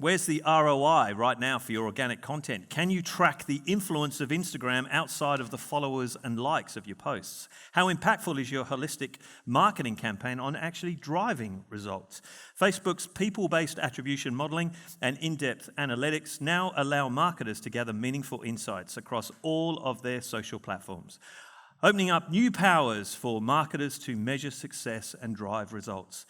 Where's the ROI right now for your organic content? Can you track the influence of Instagram outside of the followers and likes of your posts? How impactful is your holistic marketing campaign on actually driving results? Facebook's people-based attribution modeling and in-depth analytics now allow marketers to gather meaningful insights across all of their social platforms, opening up new powers for marketers to measure success and drive results.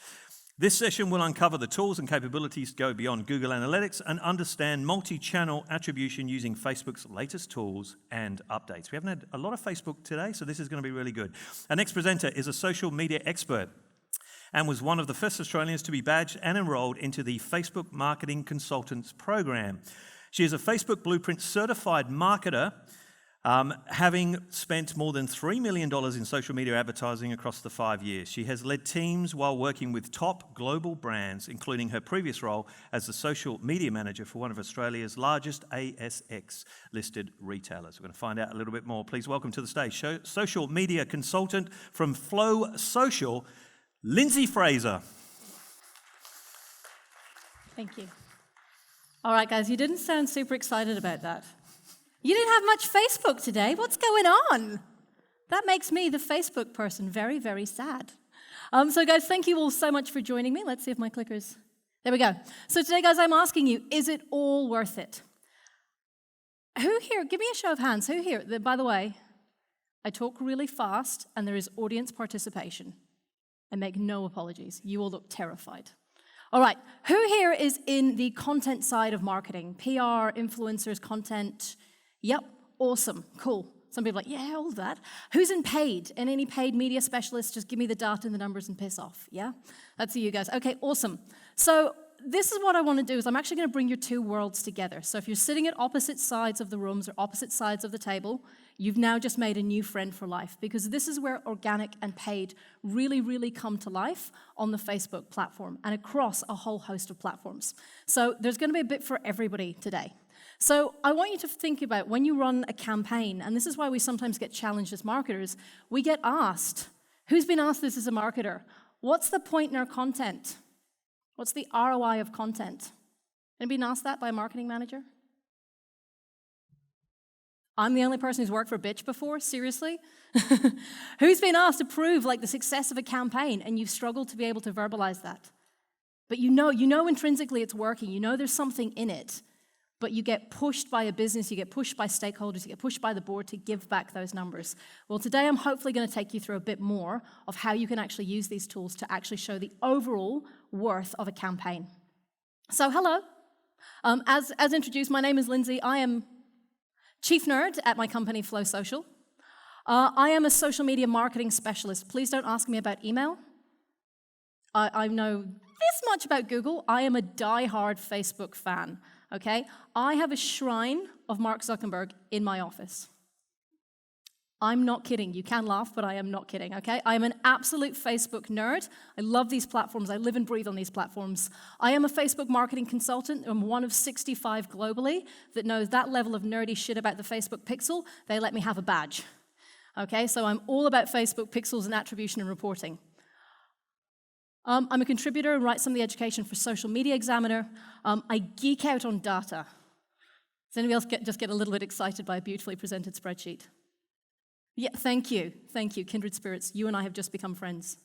This session will uncover the tools and capabilities to go beyond Google Analytics and understand multi-channel attribution using Facebook's latest tools and updates. We haven't had a lot of Facebook today, so this is going to be really good. Our next presenter is a social media expert and was one of the first Australians to be badged and enrolled into the Facebook Marketing Consultants Program. She is a Facebook Blueprint certified marketer, having spent more than $3 million in social media advertising across the 5 years. She has led teams while working with top global brands, including her previous role as the social media manager for one of Australia's largest ASX-listed retailers. We're going to find out a little bit more. Please welcome to the stage social media consultant from Flow Social, Lynsey Fraser. Thank you. All right, guys, you didn't sound super excited about that. You didn't have much Facebook today. What's going on? That makes me, the Facebook person, very, very sad. So guys, thank you all so much for joining me. Let's see if my clicker's... There we go. So today, guys, I'm asking you, is it all worth it? Who here, give me a show of hands, who here, by the way, I talk really fast and there is audience participation. I make no apologies. You all look terrified. All right, who here is in the content side of marketing? PR, influencers, content... Yep, awesome, cool. Some people are like, yeah, all of that. Who's in paid? And any paid media specialists, just give me the data and the numbers and piss off, yeah? That's you guys. Okay, awesome. So this is what I want to do, is I'm actually going to bring your two worlds together. So if you're sitting at opposite sides of the rooms or opposite sides of the table, you've now just made a new friend for life, because this is where organic and paid really, really come to life on the Facebook platform and across a whole host of platforms. So there's going to be a bit for everybody today. So I want you to think about when you run a campaign, and this is why we sometimes get challenged as marketers, we get asked, who's been asked this as a marketer? What's the point in our content? What's the ROI of content? Anybody been asked that by a marketing manager? I'm the only person who's worked for a bitch before, seriously? Who's been asked to prove like the success of a campaign and you've struggled to be able to verbalize that? But you know intrinsically it's working, you know there's something in it. But you get pushed by a business, you get pushed by stakeholders, you get pushed by the board to give back those numbers. Well, today I'm hopefully going to take you through a bit more of how you can actually use these tools to actually show the overall worth of a campaign. So, hello. As introduced, my name is Lynsey. I am chief nerd at my company, Flow Social. I am a social media marketing specialist. Please don't ask me about email. I know this much about Google. I am a die-hard Facebook fan. Okay, I have a shrine of Mark Zuckerberg in my office. I'm not kidding. You can laugh, but I am not kidding, okay? I am an absolute Facebook nerd. I love these platforms. I live and breathe on these platforms. I am a Facebook marketing consultant. I'm one of 65 globally that knows that level of nerdy shit about the Facebook pixel. They let me have a badge, okay? So I'm all about Facebook pixels and attribution and reporting. I'm a contributor and write some of the education for Social Media Examiner. I geek out on data. Does anybody else just get a little bit excited by a beautifully presented spreadsheet? Yeah, thank you, kindred spirits. You and I have just become friends.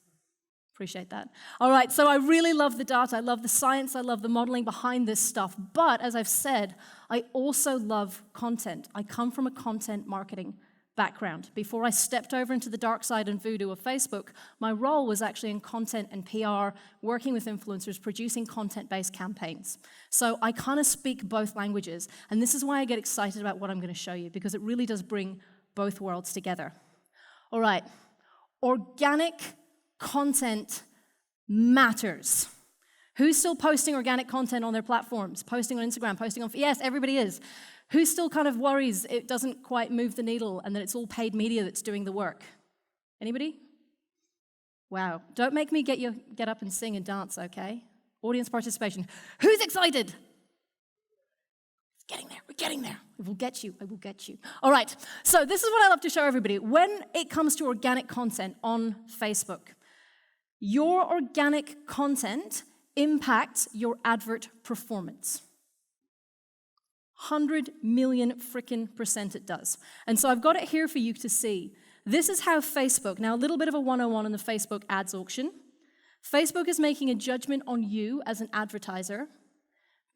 Appreciate that. All right, so I really love the data. I love the science. I love the modeling behind this stuff. But as I've said, I also love content. I come from a content marketing background. Before I stepped over into the dark side and voodoo of Facebook, my role was actually in content and PR, working with influencers, producing content-based campaigns. So I kind of speak both languages, and this is why I get excited about what I'm going to show you, because it really does bring both worlds together. All right, organic content matters. Who's still posting organic content on their platforms? Posting on Instagram, posting on... Yes, everybody is. Who still kind of worries it doesn't quite move the needle and that it's all paid media that's doing the work? Anybody? Wow. Don't make me get up and sing and dance, okay? Audience participation. Who's excited? It's getting there. We're getting there. I will get you. I will get you. All right. So this is what I love to show everybody. When it comes to organic content on Facebook, your organic content impacts your advert performance. 100 million frickin' % it does. And so I've got it here for you to see. This is how Facebook, now a little bit of a 101 on the Facebook ads auction. Facebook is making a judgment on you as an advertiser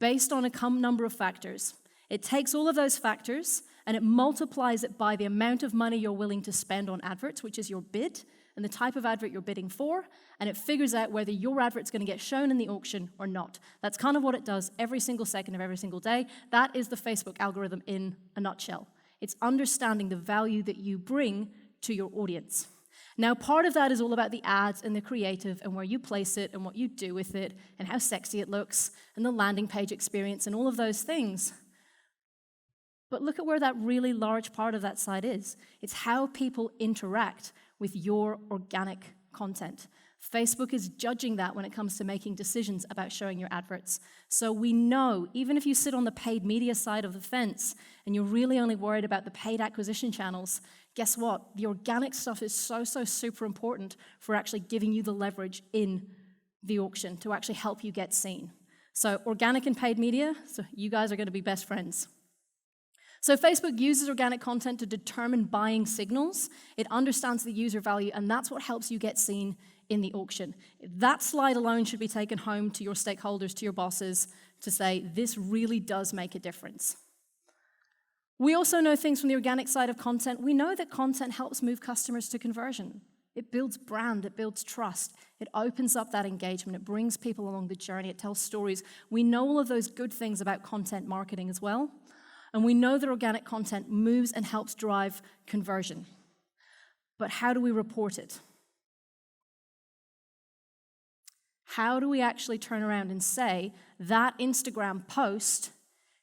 based on a number of factors. It takes all of those factors and it multiplies it by the amount of money you're willing to spend on adverts, which is your bid, and the type of advert you're bidding for, and it figures out whether your advert's going to get shown in the auction or not. That's kind of what it does every single second of every single day. That is the Facebook algorithm in a nutshell. It's understanding the value that you bring to your audience. Now, part of that is all about the ads and the creative and where you place it and what you do with it and how sexy it looks and the landing page experience and all of those things. But look at where that really large part of that side is. It's how people interact with your organic content. Facebook is judging that when it comes to making decisions about showing your adverts. So we know, even if you sit on the paid media side of the fence and you're really only worried about the paid acquisition channels, guess what? The organic stuff is so super important for actually giving you the leverage in the auction to actually help you get seen. So organic and paid media, so you guys are going to be best friends. So Facebook uses organic content to determine buying signals. It understands the user value, and that's what helps you get seen in the auction. That slide alone should be taken home to your stakeholders, to your bosses, to say, this really does make a difference. We also know things from the organic side of content. We know that content helps move customers to conversion. It builds brand, it builds trust, it opens up that engagement, it brings people along the journey, it tells stories. We know all of those good things about content marketing as well. And we know that organic content moves and helps drive conversion. But how do we report it? How do we actually turn around and say that Instagram post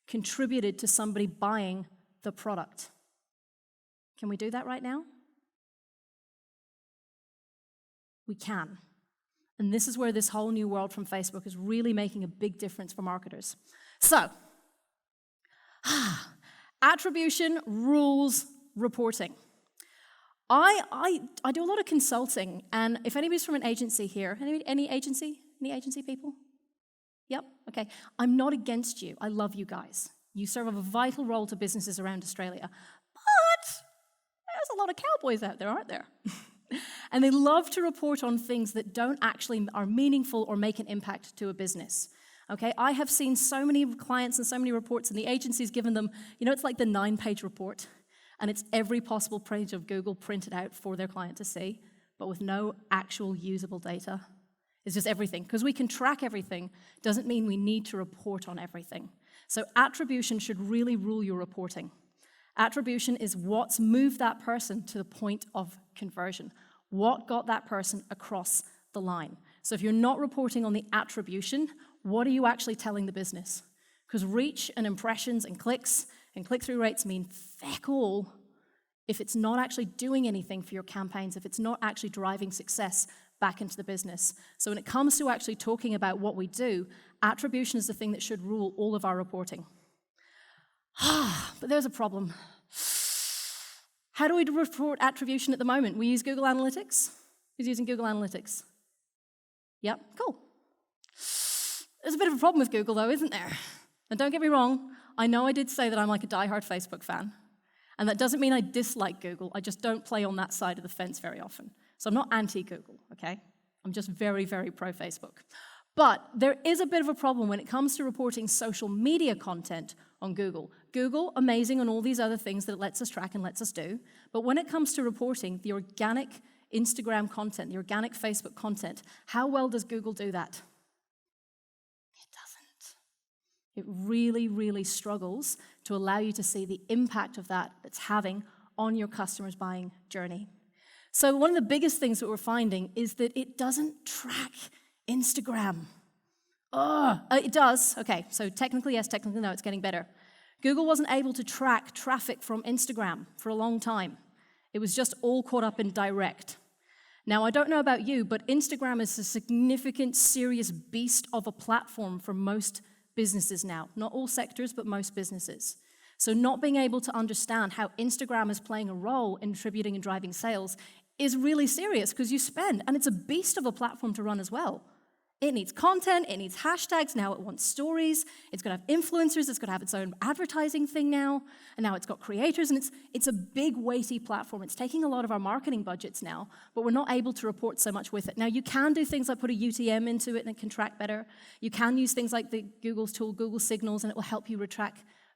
contributed to somebody buying the product? Can we do that right now? We can. And this is where this whole new world from Facebook is really making a big difference for marketers. So, attribution rules reporting. I do a lot of consulting, and if anybody's from an agency here, any agency people? Yep, okay. I'm not against you. I love you guys. You serve a vital role to businesses around Australia. But there's a lot of cowboys out there, aren't there? And they love to report on things that don't actually are meaningful or make an impact to a business. Okay, I have seen so many clients and so many reports, and the agency's given them, it's like the 9-page report, and it's every possible page of Google printed out for their client to see, but with no actual usable data. It's just everything. Because we can track everything doesn't mean we need to report on everything. So attribution should really rule your reporting. Attribution is what's moved that person to the point of conversion. What got that person across the line? So if you're not reporting on the attribution, what are you actually telling the business? Because reach and impressions and clicks and click-through rates mean feck all if it's not actually doing anything for your campaigns, if it's not actually driving success back into the business. So when it comes to actually talking about what we do, attribution is the thing that should rule all of our reporting. But there's a problem. How do we report attribution at the moment? We use Google Analytics. Who's using Google Analytics? Yep, cool. There's a bit of a problem with Google, though, isn't there? And don't get me wrong, I know I did say that I'm like a diehard Facebook fan. And that doesn't mean I dislike Google. I just don't play on that side of the fence very often. So I'm not anti-Google, okay? I'm just very, very pro-Facebook. But there is a bit of a problem when it comes to reporting social media content on Google. Google, amazing on all these other things that it lets us track and lets us do. But when it comes to reporting the organic Instagram content, the organic Facebook content, how well does Google do that? It really, really struggles to allow you to see the impact of that it's having on your customers' buying journey. So one of the biggest things that we're finding is that it doesn't track Instagram. It does. Okay, so technically yes, technically no, it's getting better. Google wasn't able to track traffic from Instagram for a long time. It was just all caught up in direct. Now, I don't know about you, but Instagram is a significant, serious beast of a platform for most businesses now. Not all sectors, but most businesses. So not being able to understand how Instagram is playing a role in attributing and driving sales is really serious because you spend, and it's a beast of a platform to run as well. It needs content, it needs hashtags, now it wants stories, it's got to have influencers, it's got to have its own advertising thing now, and now it's got creators, and it's a big, weighty platform. It's taking a lot of our marketing budgets now, but we're not able to report so much with it. Now, you can do things like put a UTM into it and it can track better. You can use things like the Google's tool, Google Signals, and it will help you retrack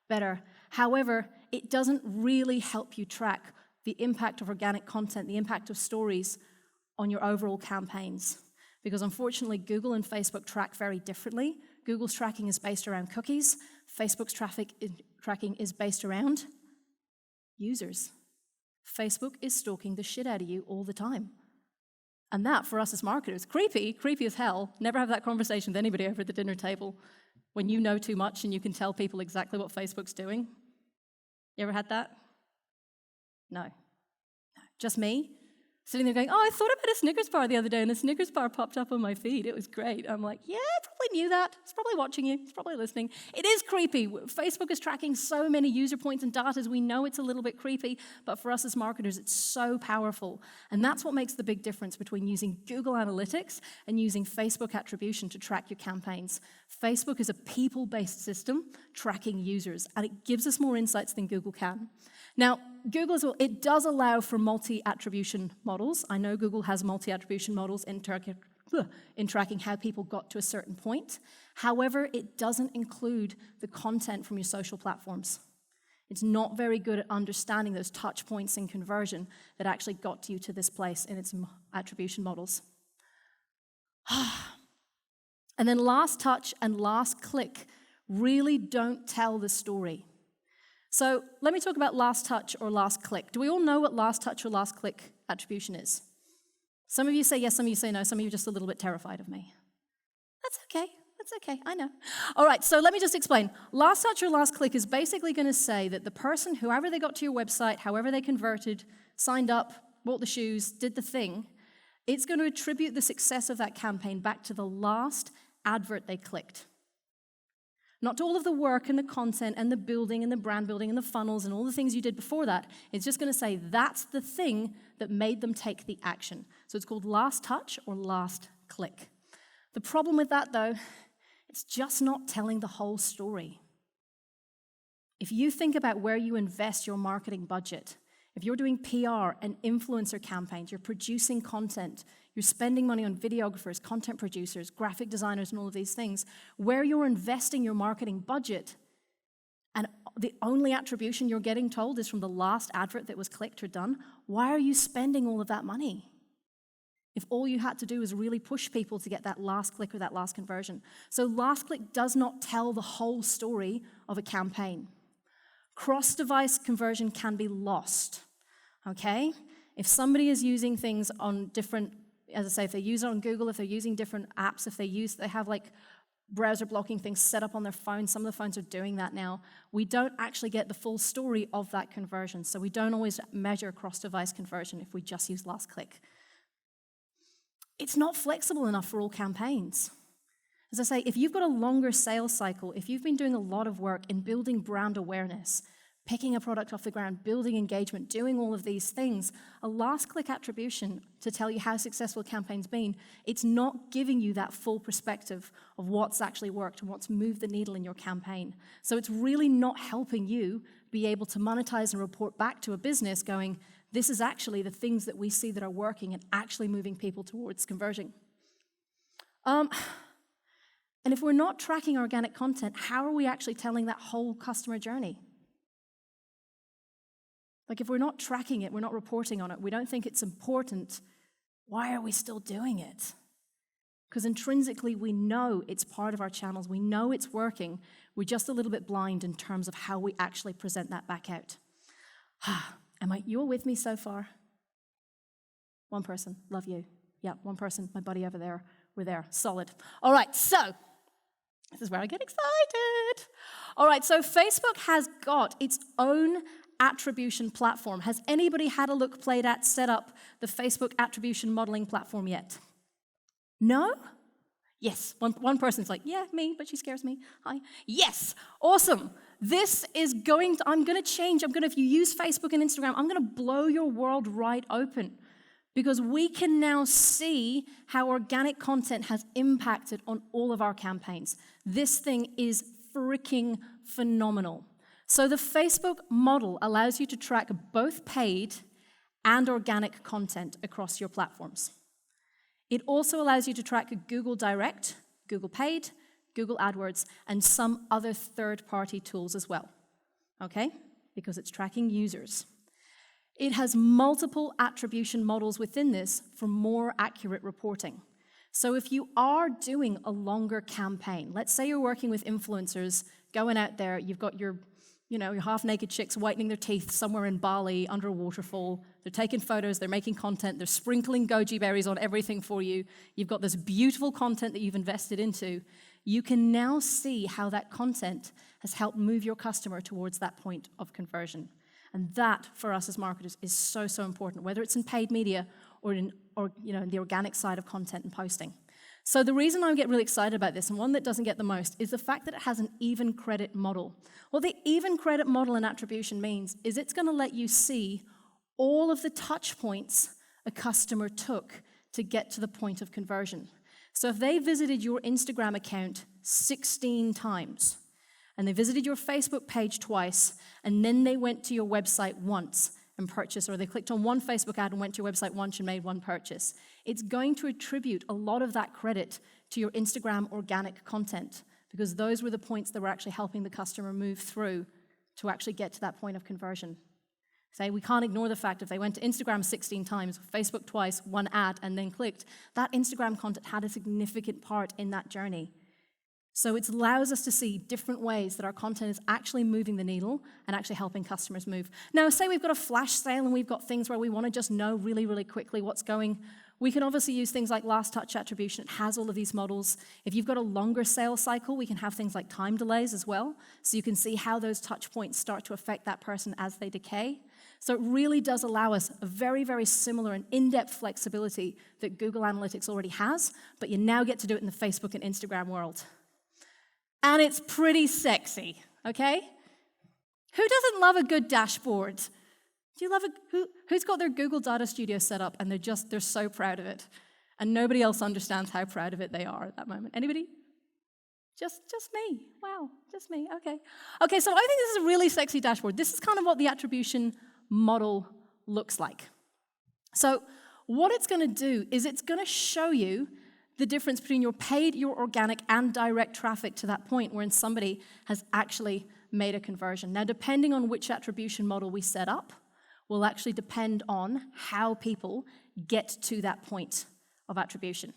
better. However, it doesn't really help you track the impact of organic content, the impact of stories on your overall campaigns. Because unfortunately, Google and Facebook track very differently. Google's tracking is based around cookies. Facebook's tracking is based around users. Facebook is stalking the shit out of you all the time. And that, for us as marketers, creepy as hell. Never have that conversation with anybody over at the dinner table when you know too much and you can tell people exactly what Facebook's doing. You ever had that? No. Just me? Sitting there going, oh, I thought about a Snickers bar the other day, and a Snickers bar popped up on my feed. It was great. I'm like, yeah, I probably knew that. It's probably watching you. It's probably listening. It is creepy. Facebook is tracking so many user points and data. We know it's a little bit creepy, but for us as marketers, it's so powerful. And that's what makes the big difference between using Google Analytics and using Facebook Attribution to track your campaigns. Facebook is a people-based system tracking users, and it gives us more insights than Google can. Now, Google as well, it does allow for multi-attribution models. I know Google has multi-attribution models in tracking how people got to a certain point. However, it doesn't include the content from your social platforms. It's not very good at understanding those touch points in conversion that actually got you to this place in its attribution models. And then last touch and last click really don't tell the story. So let me talk about last touch or last click. Do we all know what last touch or last click attribution is? Some of you say yes, some of you say no, some of you are just a little bit terrified of me. That's okay, I know. All right, so let me just explain. Last touch or last click is basically going to say that the person, however they got to your website, however they converted, signed up, bought the shoes, did the thing, it's going to attribute the success of that campaign back to the last advert they clicked. Not to all of the work and the content and the building and the brand building and the funnels and all the things you did before that. It's just going to say that's the thing that made them take the action. So it's called last touch or last click. The problem with that, though, it's just not telling the whole story. If you think about where you invest your marketing budget, if you're doing PR and influencer campaigns, you're producing content, you're spending money on videographers, content producers, graphic designers, and all of these things, where you're investing your marketing budget, and the only attribution you're getting told is from the last advert that was clicked or done, why are you spending all of that money? If all you had to do was really push people to get that last click or that last conversion. So last click does not tell the whole story of a campaign. Cross-device conversion can be lost, okay? If somebody is using things on different, as I say, if they use it on Google, if they're using different apps, if they have like browser blocking things set up on their phone, some of the phones are doing that now, we don't actually get the full story of that conversion. So we don't always measure cross-device conversion if we just use last click. It's not flexible enough for all campaigns. As I say, if you've got a longer sales cycle, if you've been doing a lot of work in building brand awareness, picking a product off the ground, building engagement, doing all of these things, a last click attribution to tell you how successful a campaign's been, it's not giving you that full perspective of what's actually worked and what's moved the needle in your campaign. So it's really not helping you be able to monetize and report back to a business going, this is actually the things that we see that are working and actually moving people towards conversion. And if we're not tracking organic content, how are we actually telling that whole customer journey? Like if we're not tracking it, we're not reporting on it, we don't think it's important, why are we still doing it? Because intrinsically we know it's part of our channels, we know it's working, we're just a little bit blind in terms of how we actually present that back out. You all with me so far? One person, love you. Yeah, one person, my buddy over there, we're there, solid. All right, so this is where I get excited. All right, so Facebook has got its own attribution platform. Has anybody had a look, played at, set up the Facebook attribution modeling platform yet? No? Yes, one person's like, yeah, me, but she scares me. Hi. Yes, awesome. This is I'm going to change. If you use Facebook and Instagram, I'm going to blow your world right open. because we can now see how organic content has impacted on all of our campaigns. This thing is freaking phenomenal. So the Facebook model allows you to track both paid and organic content across your platforms. It also allows you to track Google Direct, Google Paid, Google AdWords, and some other third-party tools as well, okay? Because it's tracking users. It has multiple attribution models within this for more accurate reporting. So if you are doing a longer campaign, let's say you're working with influencers, going out there, you've got your half-naked chicks whitening their teeth somewhere in Bali under a waterfall. They're taking photos, they're making content, they're sprinkling goji berries on everything for you. You've got this beautiful content that you've invested into. You can now see how that content has helped move your customer towards that point of conversion. And that, for us as marketers, is so, so important, whether it's in paid media or in the organic side of content and posting. So the reason I get really excited about this, and one that doesn't get the most, is the fact that it has an even credit model. What the even credit model in attribution means is it's going to let you see all of the touch points a customer took to get to the point of conversion. So if they visited your Instagram account 16 times, and they visited your Facebook page twice, and then they went to your website once and purchased, or they clicked on one Facebook ad and went to your website once and made one purchase, it's going to attribute a lot of that credit to your Instagram organic content, because those were the points that were actually helping the customer move through to actually get to that point of conversion. Say, we can't ignore the fact if they went to Instagram 16 times, Facebook twice, one ad, and then clicked, that Instagram content had a significant part in that journey. So it allows us to see different ways that our content is actually moving the needle and actually helping customers move. Now, say we've got a flash sale and we've got things where we want to just know really, really quickly what's going. We can obviously use things like last touch attribution. It has all of these models. If you've got a longer sales cycle, we can have things like time delays as well, so you can see how those touch points start to affect that person as they decay. So it really does allow us a very, very similar and in-depth flexibility that Google Analytics already has, but you now get to do it in the Facebook and Instagram world. And it's pretty sexy, okay? Who doesn't love a good dashboard? Do you love who's got their Google Data Studio set up and they're so proud of it, and nobody else understands how proud of it they are at that moment? Anybody? Just me. Wow, just me. Okay. Okay, so I think this is a really sexy dashboard. This is kind of what the attribution model looks like. So what it's going to do is it's going to show you the difference between your paid, your organic, and direct traffic to that point wherein somebody has actually made a conversion. Now, depending on which attribution model we set up, will actually depend on how people get to that point of attribution.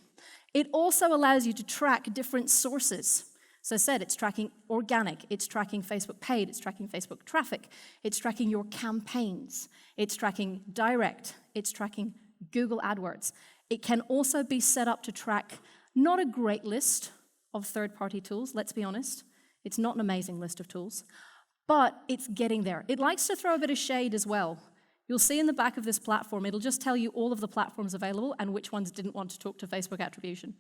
It also allows you to track different sources. So I said it's tracking organic, it's tracking Facebook paid, it's tracking Facebook traffic, it's tracking your campaigns, it's tracking direct, it's tracking Google AdWords. It can also be set up to track not a great list of third-party tools, let's be honest. It's not an amazing list of tools, but it's getting there. It likes to throw a bit of shade as well. You'll see in the back of this platform, it'll just tell you all of the platforms available and which ones didn't want to talk to Facebook attribution.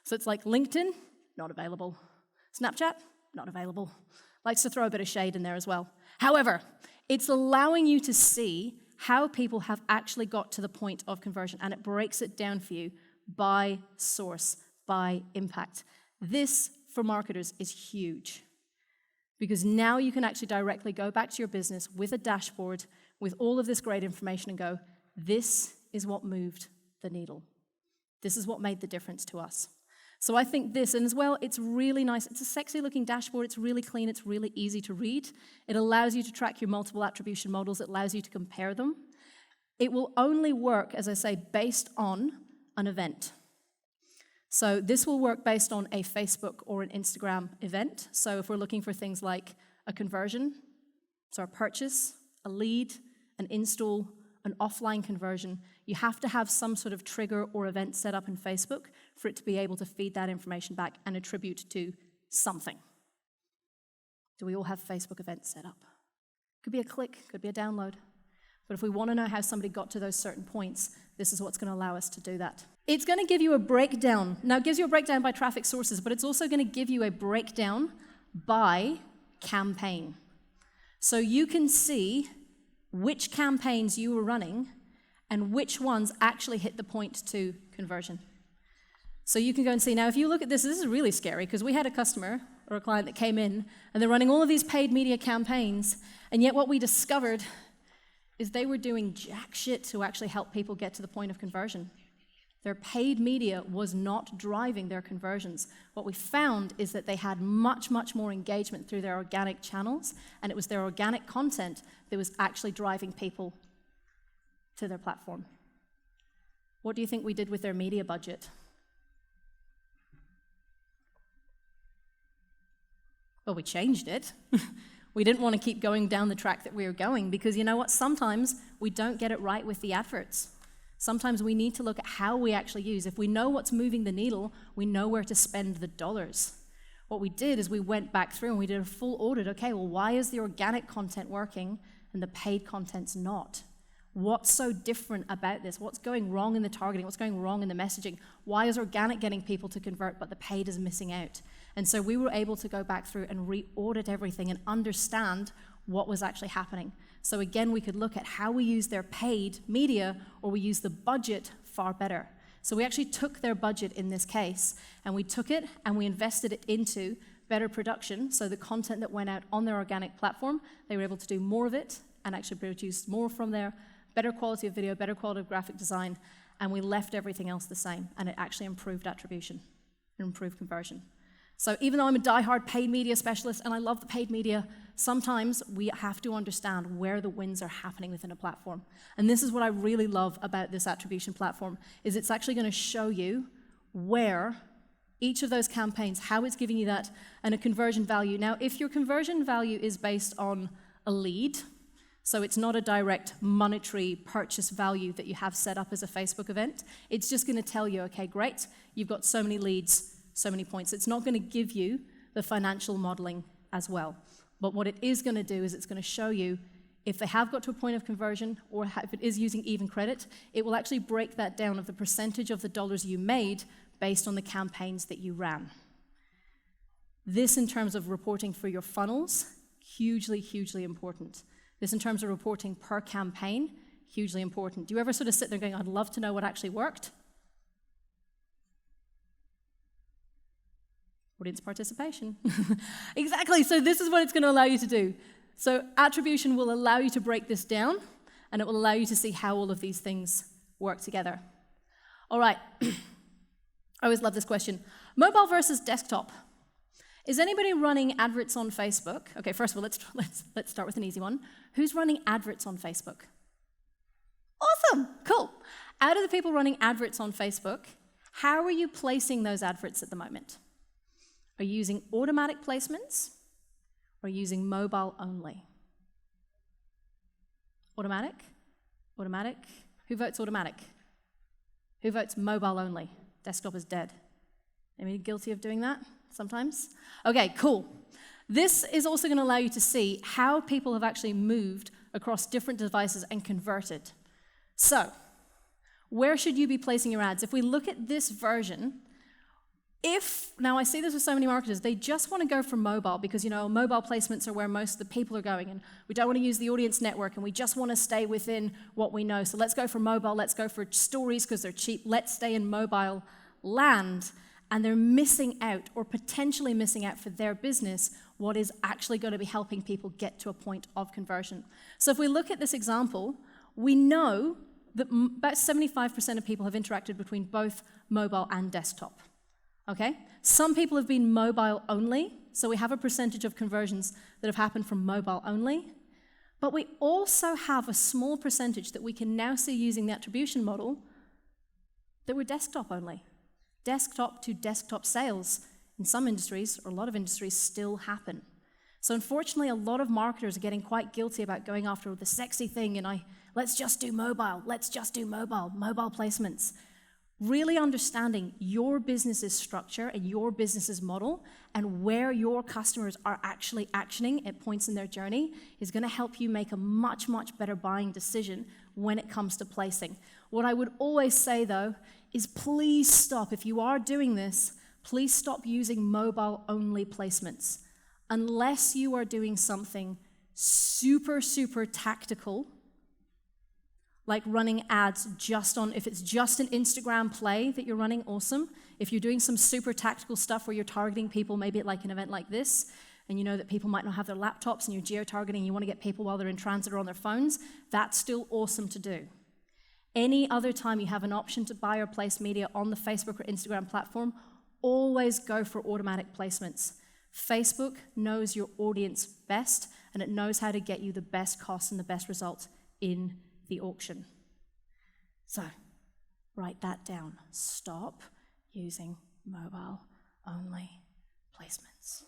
So it's like LinkedIn, not available. Snapchat, not available. Likes to throw a bit of shade in there as well. However, it's allowing you to see how people have actually got to the point of conversion, and it breaks it down for you by source, by impact. This, for marketers, is huge, because now you can actually directly go back to your business with a dashboard with all of this great information and go, this is what moved the needle. This is what made the difference to us. So I think this, and as well, it's really nice. It's a sexy looking dashboard. It's really clean. It's really easy to read. It allows you to track your multiple attribution models. It allows you to compare them. It will only work, as I say, based on an event. So this will work based on a Facebook or an Instagram event. So if we're looking for things like a conversion, so a purchase, a lead, an install, an offline conversion, you have to have some sort of trigger or event set up in Facebook for it to be able to feed that information back and attribute to something. Do we all have Facebook events set up? Could be a click, could be a download. But if we want to know how somebody got to those certain points, this is what's going to allow us to do that. It's going to give you a breakdown. Now, it gives you a breakdown by traffic sources, but it's also going to give you a breakdown by campaign. So you can see which campaigns you were running and which ones actually hit the point to conversion. So you can go and see. Now, if you look at this is really scary, because we had a customer or a client that came in, and they're running all of these paid media campaigns, and yet what we discovered is they were doing jack shit to actually help people get to the point of conversion. Their paid media was not driving their conversions. What we found is that they had much, much more engagement through their organic channels, and it was their organic content that was actually driving people to their platform. What do you think we did with their media budget? Well, we changed it. We didn't want to keep going down the track that we were going, because you know what? Sometimes we don't get it right with the adverts. Sometimes we need to look at how we actually use. If we know what's moving the needle, we know where to spend the dollars. What we did is we went back through and we did a full audit. Okay, well, why is the organic content working and the paid content's not? What's so different about this? What's going wrong in the targeting? What's going wrong in the messaging? Why is organic getting people to convert, but the paid is missing out? And so we were able to go back through and re-audit everything and understand what was actually happening. So again, we could look at how we use their paid media, or we use the budget far better. So we actually took their budget in this case, and we took it and we invested it into better production. So the content that went out on their organic platform, they were able to do more of it and actually produce more from there, better quality of video, better quality of graphic design, and we left everything else the same, and it actually improved attribution and improved conversion. So even though I'm a diehard paid media specialist and I love the paid media, sometimes we have to understand where the wins are happening within a platform. And this is what I really love about this attribution platform, is it's actually going to show you where each of those campaigns, how it's giving you that, and a conversion value. Now, if your conversion value is based on a lead, so it's not a direct monetary purchase value that you have set up as a Facebook event, it's just going to tell you, okay, great, you've got so many leads, so many points. It's not going to give you the financial modeling as well. But what it is going to do is it's going to show you if they have got to a point of conversion, or if it is using even credit, it will actually break that down of the percentage of the dollars you made based on the campaigns that you ran. This, in terms of reporting for your funnels, hugely, hugely important. This, in terms of reporting per campaign, hugely important. Do you ever sort of sit there going, I'd love to know what actually worked? Audience participation. Exactly, so this is what it's going to allow you to do. So attribution will allow you to break this down, and it will allow you to see how all of these things work together. All right, I always love this question. Mobile versus desktop. Is anybody running adverts on Facebook? Okay, first of all, let's start with an easy one. Who's running adverts on Facebook? Awesome, cool. Out of the people running adverts on Facebook, how are you placing those adverts at the moment? Are you using automatic placements or using mobile only? Automatic? Automatic? Who votes automatic? Who votes mobile only? Desktop is dead. Anybody guilty of doing that sometimes? Okay, cool. This is also going to allow you to see how people have actually moved across different devices and converted. So, where should you be placing your ads? If we look at this version, now I see this with so many marketers, they just want to go for mobile because, mobile placements are where most of the people are going, and we don't want to use the audience network, and we just want to stay within what we know. So let's go for mobile, let's go for stories because they're cheap, let's stay in mobile land. And they're missing out, or potentially missing out for their business, what is actually going to be helping people get to a point of conversion. So if we look at this example, we know that about 75% of people have interacted between both mobile and desktop. Okay? Some people have been mobile only, so we have a percentage of conversions that have happened from mobile only. But we also have a small percentage that we can now see using the attribution model that were desktop only. Desktop to desktop sales in some industries, or a lot of industries, still happen. So unfortunately, a lot of marketers are getting quite guilty about going after the sexy thing, and let's just do mobile placements. Really understanding your business's structure and your business's model and where your customers are actually actioning at points in their journey is going to help you make a much, much better buying decision when it comes to placing. What I would always say, though, is please stop. If you are doing this, please stop using mobile-only placements. Unless you are doing something super, super tactical, like running ads if it's just an Instagram play that you're running, awesome. If you're doing some super tactical stuff where you're targeting people, maybe at like an event like this, and you know that people might not have their laptops and you're geo-targeting, you want to get people while they're in transit or on their phones, that's still awesome to do. Any other time you have an option to buy or place media on the Facebook or Instagram platform, always go for automatic placements. Facebook knows your audience best, and it knows how to get you the best costs and the best results in the auction. So, write that down. Stop using mobile-only placements,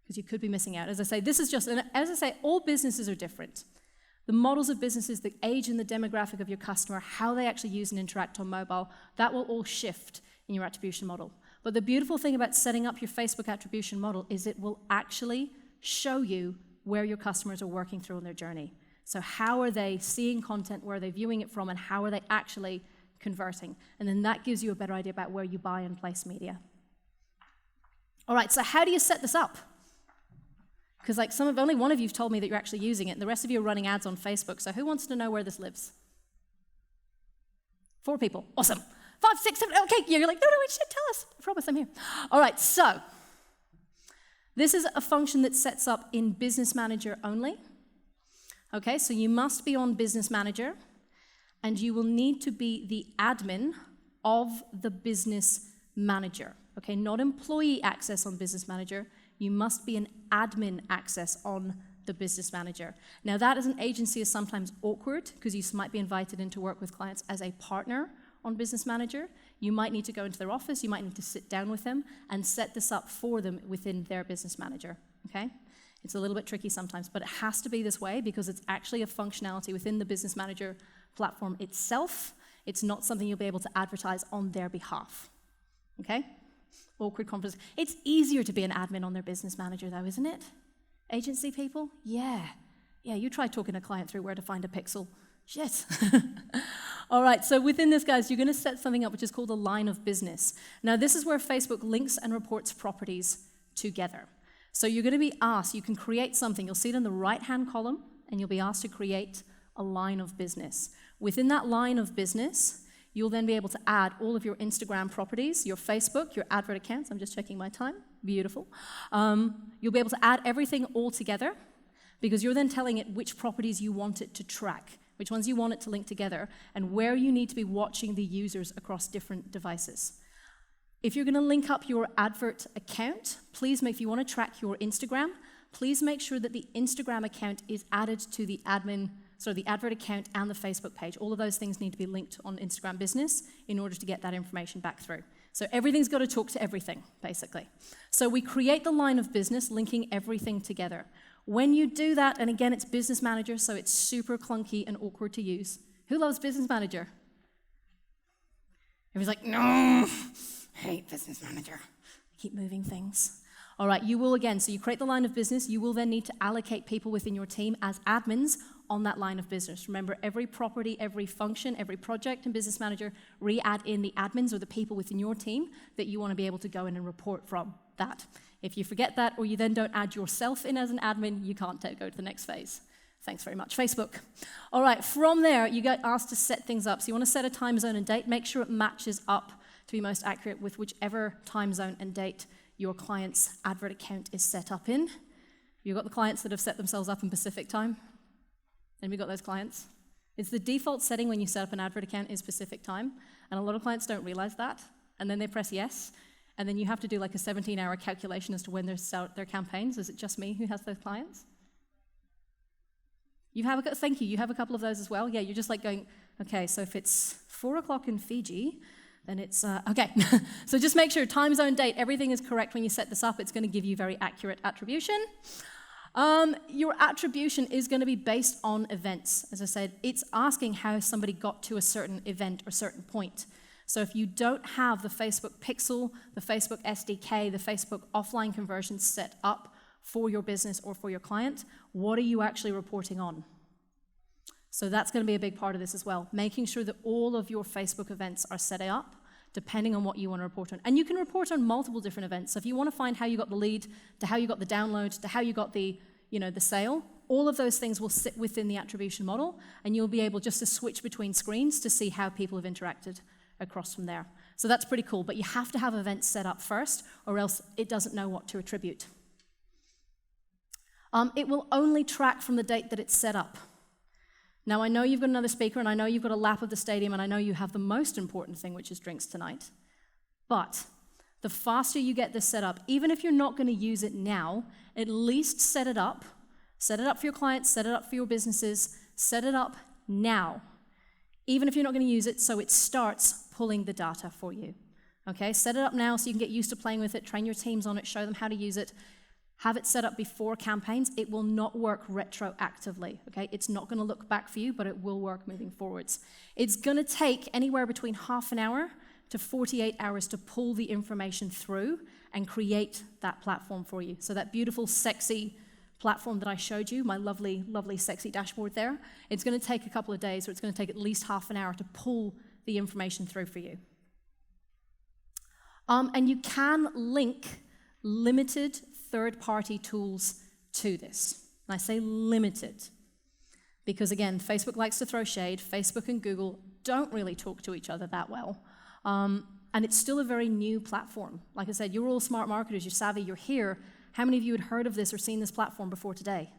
because you could be missing out. As I say, all businesses are different. The models of businesses, the age and the demographic of your customer, how they actually use and interact on mobile, that will all shift in your attribution model. But the beautiful thing about setting up your Facebook attribution model is it will actually show you where your customers are working through on their journey. So how are they seeing content, where are they viewing it from, and how are they actually converting? And then that gives you a better idea about where you buy and place media. All right, so how do you set this up? Because only one of you've told me that you're actually using it, and the rest of you are running ads on Facebook. So who wants to know where this lives? 4 people. Awesome. 5, 6, 7. Okay, you're like, no, shit, tell us. I promise I'm here. All right, so this is a function that sets up in Business Manager only. Okay, so you must be on Business Manager, and you will need to be the admin of the Business Manager. Okay, not employee access on Business Manager. You must be an admin access on the Business Manager. Now, that as an agency is sometimes awkward because you might be invited in to work with clients as a partner on Business Manager. You might need to go into their office, you might need to sit down with them and set this up for them within their Business Manager, okay? It's a little bit tricky sometimes, but it has to be this way because it's actually a functionality within the Business Manager platform itself. It's not something you'll be able to advertise on their behalf, okay? Awkward conference. It's easier to be an admin on their Business Manager though, isn't it? Agency people? Yeah, you try talking a client through where to find a pixel. Shit. All right, so within this, guys, you're going to set something up which is called a line of business. Now, this is where Facebook links and reports properties together. So you're going to be asked, you can create something. You'll see it in the right-hand column, and you'll be asked to create a line of business. Within that line of business, you'll then be able to add all of your Instagram properties, your Facebook, your advert accounts. I'm just checking my time. Beautiful. You'll be able to add everything all together because you're then telling it which properties you want it to track, which ones you want it to link together, and where you need to be watching the users across different devices. If you're going to link up your advert account, if you want to track your Instagram, please make sure that the Instagram account is added to the the advert account and the Facebook page. All of those things need to be linked on Instagram Business in order to get that information back through. So everything's got to talk to everything, basically. So we create the line of business, linking everything together. When you do that, and again, it's Business Manager, so it's super clunky and awkward to use. Who loves Business Manager? Everybody's like, no, I hate Business Manager. Keep moving things. All right, you will again, so you create the line of business, you will then need to allocate people within your team as admins on that line of business. Remember, every property, every function, every project in Business Manager, re-add in the admins or the people within your team that you want to be able to go in and report from that. If you forget that or you then don't add yourself in as an admin, you can't go to the next phase. Thanks very much, Facebook. All right, from there, you get asked to set things up. So you want to set a time zone and date. Make sure it matches up to be most accurate with whichever time zone and date your client's advert account is set up in. You've got the clients that have set themselves up in Pacific time. And we got those clients. It's the default setting when you set up an advert account is Pacific time. And a lot of clients don't realize that. And then they press yes. And then you have to do like a 17-hour calculation as to when they start their campaigns. Is it just me who has those clients? Thank you. You have a couple of those as well? Yeah, you're just like going, okay, so if it's 4 o'clock in Fiji, then it's, okay. So just make sure time zone, date, everything is correct when you set this up. It's going to give you very accurate attribution. Your attribution is going to be based on events. As I said, it's asking how somebody got to a certain event or certain point. So if you don't have the Facebook Pixel, the Facebook SDK, the Facebook offline conversions set up for your business or for your client, what are you actually reporting on? So that's going to be a big part of this as well, making sure that all of your Facebook events are set up depending on what you want to report on. And you can report on multiple different events. So if you want to find how you got the lead, to how you got the download, to how you got the sale, all of those things will sit within the attribution model, and you'll be able just to switch between screens to see how people have interacted across from there. So that's pretty cool, but you have to have events set up first, or else it doesn't know what to attribute. It will only track from the date that it's set up. Now, I know you've got another speaker, and I know you've got a lap of the stadium, and I know you have the most important thing, which is drinks tonight. But the faster you get this set up, even if you're not going to use it now, at least set it up. Set it up for your clients, set it up for your businesses, set it up now. Even if you're not going to use it, so it starts pulling the data for you. Okay, set it up now so you can get used to playing with it, train your teams on it, show them how to use it. Have it set up before campaigns. It will not work retroactively, okay? It's not going to look back for you, but it will work moving forwards. It's going to take anywhere between half an hour to 48 hours to pull the information through and create that platform for you. So that beautiful, sexy platform that I showed you, my lovely, lovely, sexy dashboard there, it's going to take a couple of days, or it's going to take at least half an hour to pull the information through for you. And you can link limited third-party tools to this. And I say limited because, again, Facebook likes to throw shade. Facebook and Google don't really talk to each other that well. And it's still a very new platform. Like I said, you're all smart marketers, you're savvy, you're here. How many of you had heard of this or seen this platform before today?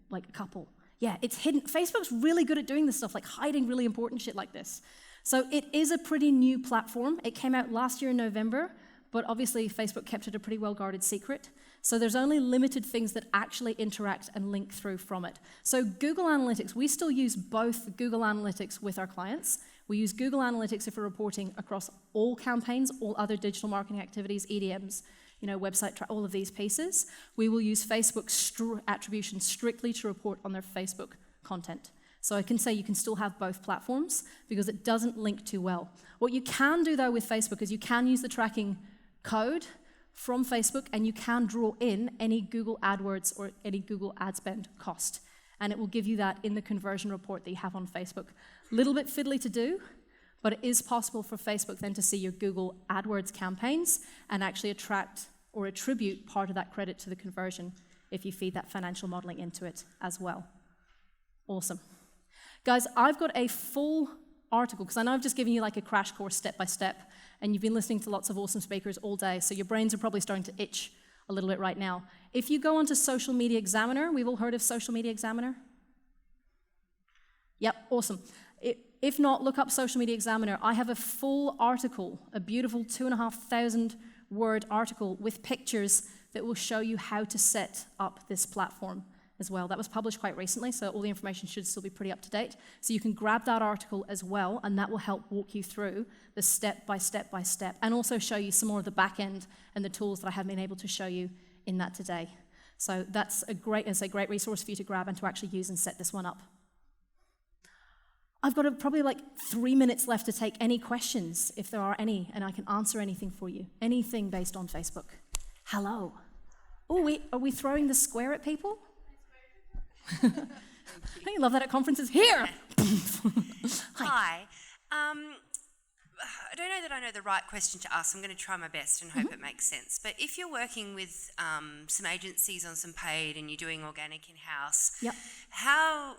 Like a couple. Yeah, it's hidden. Facebook's really good at doing this stuff, like hiding really important shit like this. So it is a pretty new platform. It came out last year in November, but obviously Facebook kept it a pretty well-guarded secret. So there's only limited things that actually interact and link through from it. So Google Analytics, we still use both Google Analytics with our clients. We use Google Analytics if we're reporting across all campaigns, all other digital marketing activities, EDMs, website, all of these pieces. We will use Facebook attribution strictly to report on their Facebook content. So I can say you can still have both platforms because it doesn't link too well. What you can do, though, with Facebook is you can use the tracking code from Facebook, and you can draw in any Google AdWords or any Google ad spend cost. And it will give you that in the conversion report that you have on Facebook. A little bit fiddly to do, but it is possible for Facebook then to see your Google AdWords campaigns and actually attract or attribute part of that credit to the conversion if you feed that financial modeling into it as well. Awesome. Guys, I've got a full article, because I know I've just given you like a crash course step by step, and you've been listening to lots of awesome speakers all day, so your brains are probably starting to itch a little bit right now. If you go onto Social Media Examiner, we've all heard of Social Media Examiner? Yep, awesome. If not, look up Social Media Examiner. I have a full article, a beautiful 2,500 word article with pictures that will show you how to set up this platform as well. That was published quite recently, so all the information should still be pretty up to date. So you can grab that article as well, and that will help walk you through the step by step by step, and also show you some more of the back end and the tools that I haven't been able to show you in that today. So that's a great resource for you to grab and to actually use and set this one up. I've got probably like 3 minutes left to take any questions, if there are any, and I can answer anything for you. Anything based on Facebook. Hello. Oh, are we throwing the square at people? I love that at conferences. Here! Hi. I don't know that I know the right question to ask. I'm going to try my best and hope it makes sense. But if you're working with some agencies on some paid and you're doing organic in-house, yep. How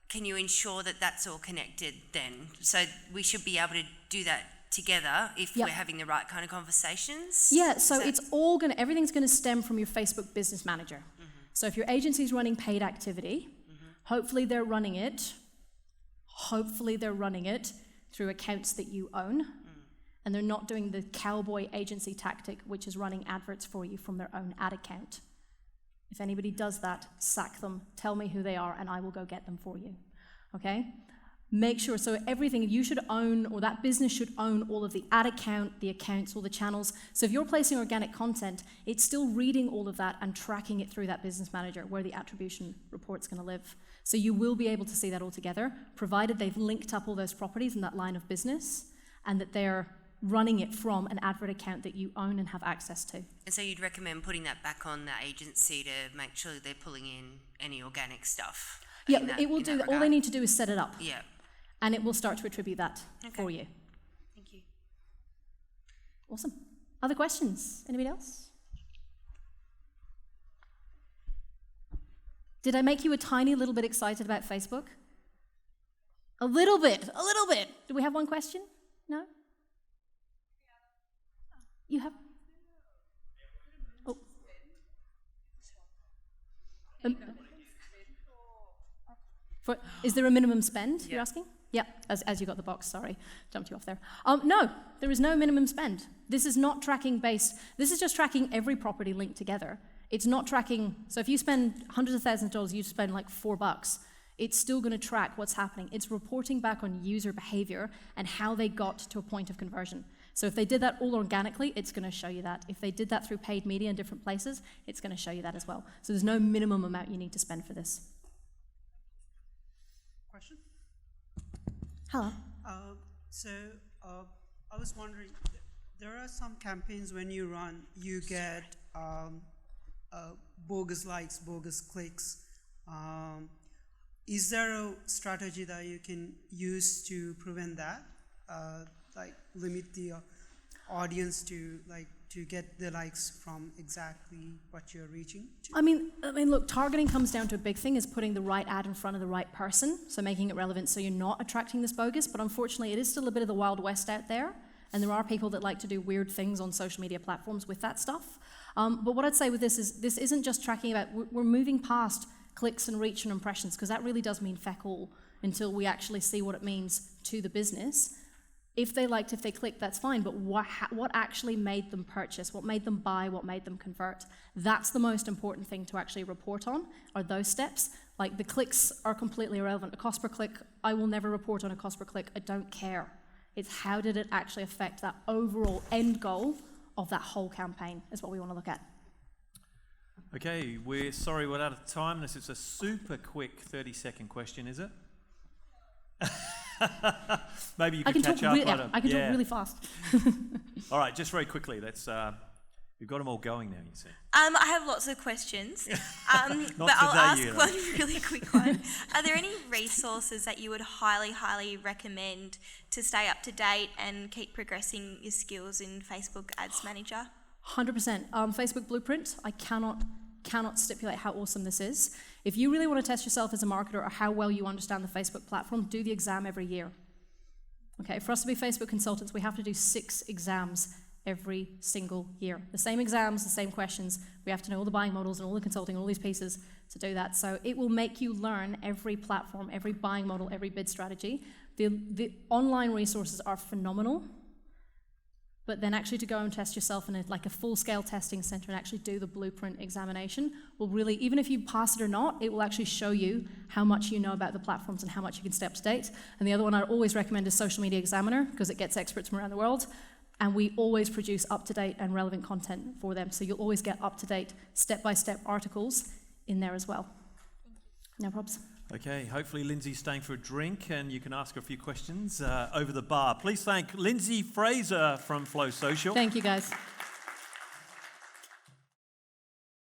can you ensure that that's all connected then? So we should be able to do that together if we're having the right kind of conversations? Yeah, so everything's going to stem from your Facebook Business Manager. Mm-hmm. So if your agency's running paid activity, hopefully they're running it through accounts that you own, and they're not doing the cowboy agency tactic, which is running adverts for you from their own ad account. If anybody does that, sack them, tell me who they are, and I will go get them for you, okay? Make sure, so everything you should own, or that business should own all of the ad account, the accounts, all the channels. So if you're placing organic content, it's still reading all of that and tracking it through that business manager where the attribution report's going to live. So you will be able to see that all together, provided they've linked up all those properties in that line of business and that they're running it from an advert account that you own and have access to. And so you'd recommend putting that back on the agency to make sure that they're pulling in any organic stuff? Yeah, it will do that. All they need to do is set it up. Yeah. And it will start to attribute that for you. Thank you. Awesome. Other questions? Anybody else? Did I make you a tiny little bit excited about Facebook? A little bit, a little bit. Do we have one question? No? You have? Oh. Is there a minimum spend, you're asking? Yeah, as you got the box, sorry, jumped you off there. No, there is no minimum spend. This is not tracking based, this is just tracking every property linked together. It's not tracking, so if you spend hundreds of thousands of dollars, you spend like $4, it's still gonna track what's happening. It's reporting back on user behavior and how they got to a point of conversion. So if they did that all organically, it's gonna show you that. If they did that through paid media in different places, it's gonna show you that as well. So there's no minimum amount you need to spend for this. Question? Hello. I was wondering, there are some campaigns when you run, you get bogus likes, bogus clicks. Is there a strategy that you can use to prevent that? Like limit the audience to get the likes from exactly what you're reaching to? I mean, look, targeting comes down to a big thing is putting the right ad in front of the right person, so making it relevant so you're not attracting this bogus, but unfortunately it is still a bit of the Wild West out there, and there are people that like to do weird things on social media platforms with that stuff. But what I'd say with this is, this isn't just tracking about, we're moving past clicks and reach and impressions, because that really does mean feck all until we actually see what it means to the business. If they liked, if they clicked, that's fine, but what actually made them purchase, what made them buy, what made them convert? That's the most important thing to actually report on, are those steps. Like the clicks are completely irrelevant. A cost per click, I will never report on a cost per click, I don't care. It's how did it actually affect that overall end goal of that whole campaign is what we want to look at. Okay, we're sorry we're out of time. This is a super quick 30-second question, is it? Maybe you could catch up. I can talk really fast. All right, just very quickly. Let's. We've got them all going now. You see. I have lots of questions, but I'll ask one really quick one. Are there any resources that you would highly recommend to stay up to date and keep progressing your skills in Facebook Ads Manager? 100%. Facebook Blueprint. I cannot stipulate how awesome this is. If you really want to test yourself as a marketer or how well you understand the Facebook platform, do the exam every year. Okay, for us to be Facebook consultants, we have to do 6 exams every single year. The same exams, the same questions. We have to know all the buying models and all the consulting, all these pieces to do that. So it will make you learn every platform, every buying model, every bid strategy. The online resources are phenomenal. But then actually to go and test yourself in a full-scale testing center and actually do the blueprint examination will really, even if you pass it or not, it will actually show you how much you know about the platforms and how much you can stay up to date. And the other one I always recommend is Social Media Examiner, because it gets experts from around the world. And we always produce up-to-date and relevant content for them. So you'll always get up-to-date, step-by-step articles in there as well. No problems. Okay, hopefully Lynsey's staying for a drink and you can ask her a few questions over the bar. Please thank Lynsey Fraser from Flow Social. Thank you, guys.